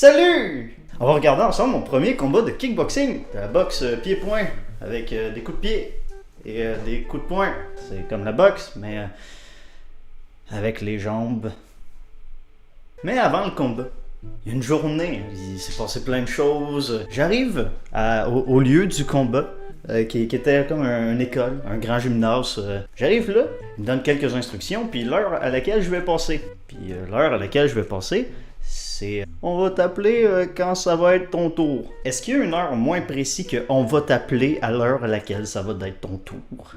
Salut! On va regarder ensemble mon premier combat de kickboxing, de la boxe pied-point, avec des coups de pied et des coups de poing. C'est comme la boxe, mais avec les jambes. Mais avant le combat, il y a une journée, il s'est passé plein de choses. J'arrive au lieu du combat, qui était comme une école, un grand gymnase. J'arrive là, il me donne quelques instructions, puis l'heure à laquelle je vais passer. Puis l'heure à laquelle je vais passer, c'est on va t'appeler quand ça va être ton tour. Est-ce qu'il y a une heure moins précise que on va t'appeler à l'heure à laquelle ça va être ton tour?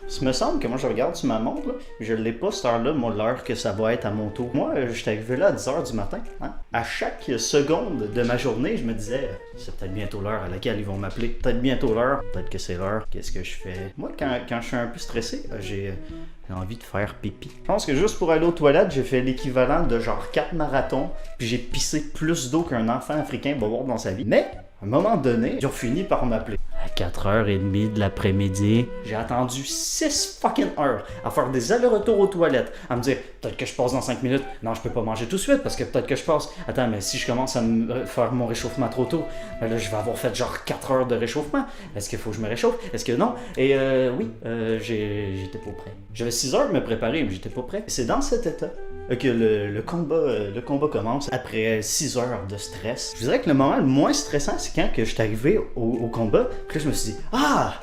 Ça me semble que moi je regarde sur ma montre, là, je l'ai pas cette heure-là, moi, l'heure que ça va être à mon tour. Moi, j'étais arrivé là à 10h du matin. Hein? À chaque seconde de ma journée, je me disais, c'est peut-être bientôt l'heure à laquelle ils vont m'appeler. Peut-être bientôt l'heure. Peut-être que c'est l'heure. Qu'est-ce que je fais? Moi, quand je suis un peu stressé, j'ai envie de faire pipi. Je pense que juste pour aller aux toilettes, j'ai fait l'équivalent de genre 4 marathons, puis j'ai pissé plus d'eau qu'un enfant africain va boire dans sa vie. Mais, à un moment donné, ils ont fini par m'appeler. À 4h30 de l'après-midi, j'ai attendu 6 fucking heures à faire des allers-retours aux toilettes, à me dire, peut-être que je passe dans 5 minutes, non, je peux pas manger tout de suite, parce que peut-être que je passe, attends, mais si je commence à faire mon réchauffement trop tôt, ben là, je vais avoir fait genre 4 heures de réchauffement, est-ce qu'il faut que je me réchauffe, est-ce que non, et oui, j'étais pas prêt. J'avais 6 heures de me préparer, mais j'étais pas prêt. C'est dans cet état que le combat commence après 6 heures de stress. Je dirais que le moment le moins stressant, c'est quand que je suis arrivé au combat. Puis là, je me suis dit, ah!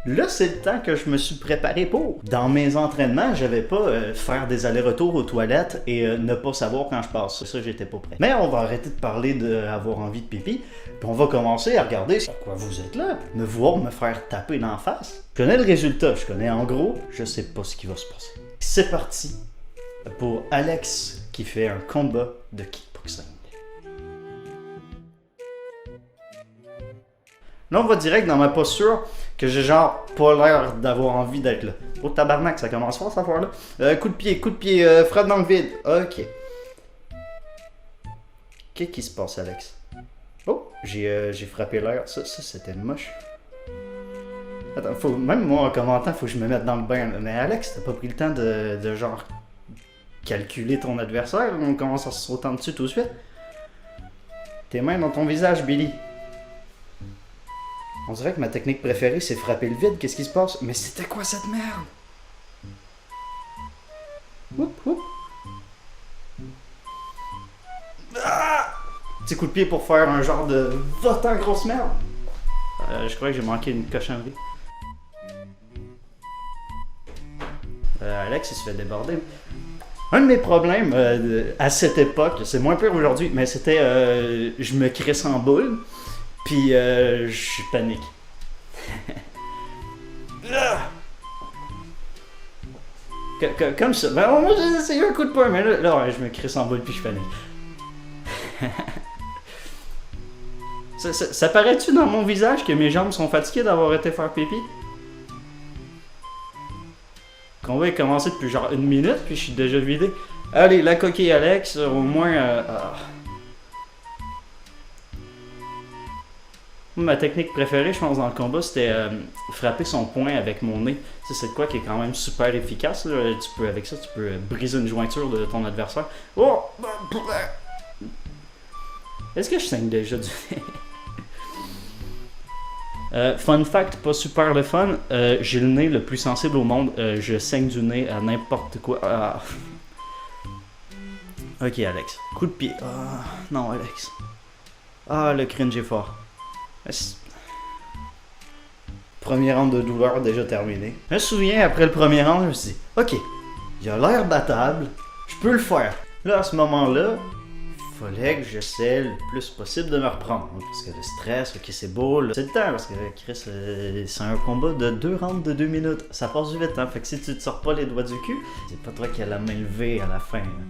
Là, c'est le temps que je me suis préparé pour. Dans mes entraînements, j'avais pas faire des allers-retours aux toilettes et ne pas savoir quand je passe. Ça, j'étais pas prêt. Mais on va arrêter de parler d'avoir envie de pipi, puis on va commencer à regarder pourquoi vous êtes là. Me voir me faire taper d'en face. Je connais le résultat, je connais en gros, je sais pas ce qui va se passer. C'est parti pour Alex qui fait un combat de kickboxing. Là, on va direct dans ma posture que j'ai genre pas l'air d'avoir envie d'être là. Oh tabarnak, ça commence fort cette affaire-là. Coup de pied, frappe dans le vide. Ok. Qu'est-ce qui se passe, Alex? Oh, j'ai frappé l'air. Ça c'était moche. Attends, même moi en commentant, faut que je me mette dans le bain. Mais Alex, t'as pas pris le temps de genre calculer ton adversaire? On commence à se sauter en dessus tout de suite. Tes mains dans ton visage, Billy. On dirait que ma technique préférée, c'est frapper le vide. Qu'est-ce qui se passe? Mais c'était quoi cette merde? Oup, oup. Ah! Petit coup de pied pour faire un genre de votant grosse merde. Je crois que j'ai manqué une cochonnerie. Alex, il se fait déborder. Un de mes problèmes à cette époque, c'est moins pire aujourd'hui, mais c'était je me crisse en boule. Puis je panique. Comme ça. Ben, moi j'ai essayé un coup de poing, mais là je me crisse en boule puis je panique. Ça paraît-tu dans mon visage que mes jambes sont fatiguées d'avoir été faire pipi? Le combat est commencé depuis genre 1 minute puis je suis déjà vidé. Allez, la coquille Alex, au moins... Ma technique préférée, je pense, dans le combat, c'était frapper son poing avec mon nez. C'est de quoi qui est quand même super efficace. Là. Avec ça, tu peux briser une jointure de ton adversaire. Oh! Est-ce que je saigne déjà du nez? Fun fact, pas super le fun, j'ai le nez le plus sensible au monde. Je saigne du nez à n'importe quoi. Ah. Ok, Alex. Coup de pied. Ah, non, Alex. Ah, le cringe est fort. Premier round de douleur déjà terminé. Je me souviens, après le premier round, je me suis dit, ok, il a l'air battable, je peux le faire. Là, à ce moment-là, il fallait que j'essaie le plus possible de me reprendre. Parce que le stress, ok, c'est beau, c'est le temps, parce que Chris, c'est un combat de 2 rounds de 2 minutes. Ça passe vite, hein, fait que si tu te sors pas les doigts du cul, c'est pas toi qui as la main levée à la fin. Hein.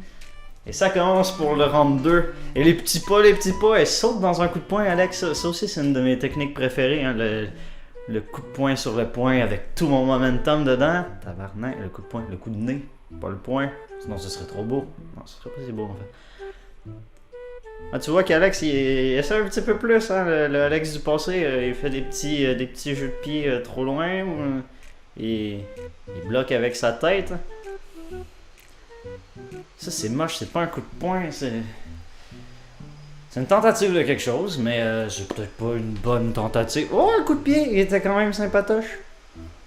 Et ça commence pour le round 2. Et les petits pas, elle saute dans un coup de poing, Alex. Ça aussi, c'est une de mes techniques préférées. Hein, le coup de poing sur le poing avec tout mon momentum dedans. Tabarnak, le coup de poing, le coup de nez, pas le poing. Sinon, ce serait trop beau. Non, ce serait pas si beau, en fait. Ah, tu vois qu'Alex, il essaie un petit peu plus. Hein, le Alex du passé, il fait des petits jeux de pied trop loin. Il bloque avec sa tête. Ça c'est moche, c'est pas un coup de poing, c'est... C'est une tentative de quelque chose, mais c'est peut-être pas une bonne tentative. Oh, un coup de pied! Il était quand même sympatoche.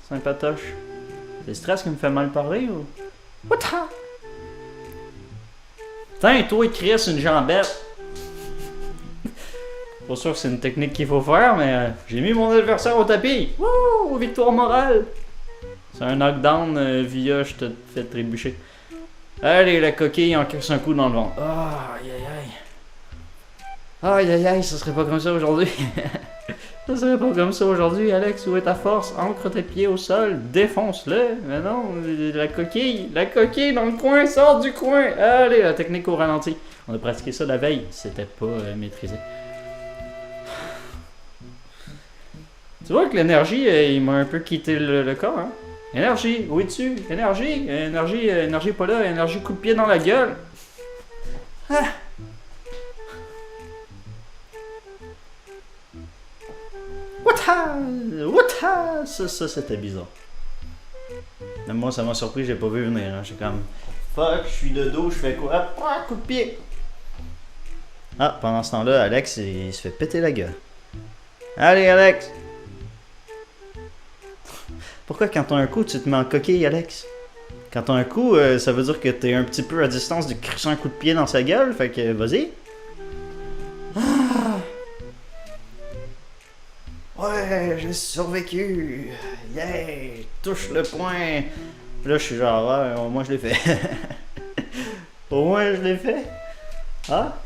Sympatoche. C'est le stress qui me fait mal parler ou. What the? Putain, toi, Chris, une jambette. Pas sûr que c'est une technique qu'il faut faire, mais j'ai mis mon adversaire au tapis. Wouh! Victoire morale! C'est un knockdown via je te fais trébucher. Allez, la coquille encaisse un coup dans le ventre. Ah, aïe aïe aïe. Aïe aïe aïe, ça serait pas comme ça aujourd'hui. Ça serait pas comme ça aujourd'hui, Alex. Où est ta force? Ancre tes pieds au sol, défonce-le. Mais non, la coquille dans le coin, sort du coin. Allez, la technique au ralenti. On a pratiqué ça la veille, c'était pas maîtrisé. Tu vois que l'énergie, il m'a un peu quitté le corps, hein? Énergie, où es-tu? Énergie, énergie pas là, énergie coup de pied dans la gueule. Ah. What? Ça c'était bizarre. Même moi, ça m'a surpris, j'ai pas vu venir. Hein. J'étais comme, fuck, je suis de dos, je fais quoi? Ah, coup de pied. Ah, pendant ce temps-là, Alex, il se fait péter la gueule. Allez, Alex! Pourquoi quand t'as un coup, tu te mets en coquille, Alex? Quand t'as un coup, ça veut dire que t'es un petit peu à distance de crisser un coup de pied dans sa gueule, fait que vas-y. Ah. Ouais, j'ai survécu! Yeah! Touche le point! Là, je suis genre, ouais, au moins je l'ai fait. Au moins je l'ai fait. Ah?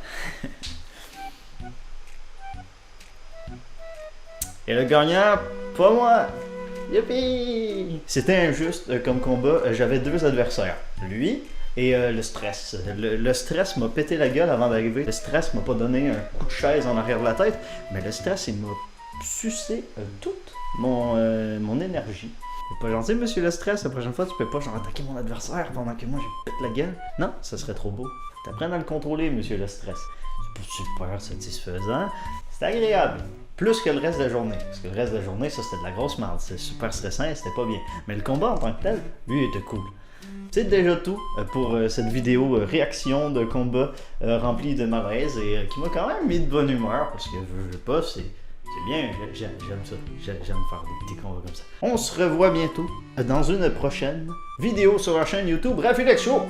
Et le gagnant, pas moi! Youpi! C'était injuste comme combat. J'avais deux adversaires. Lui et le stress. Le stress m'a pété la gueule avant d'arriver. Le stress m'a pas donné un coup de chaise en arrière de la tête, mais le stress, il m'a sucé toute mon énergie. C'est pas gentil, monsieur le stress. La prochaine fois, tu peux pas genre attaquer mon adversaire pendant que moi, je pète la gueule. Non, ça serait trop beau. T'apprennes à le contrôler, monsieur le stress. C'est pas super satisfaisant. C'est agréable. Plus que le reste de la journée. Parce que le reste de la journée, ça c'était de la grosse merde. C'était super stressant et c'était pas bien. Mais le combat en tant que tel, lui, il était cool. C'est déjà tout pour cette vidéo réaction de combat remplie de malaise et qui m'a quand même mis de bonne humeur. Parce que je veux pas, c'est bien. J'aime ça. J'aime faire des petits combats comme ça. On se revoit bientôt dans une prochaine vidéo sur la chaîne YouTube Raphaël Show.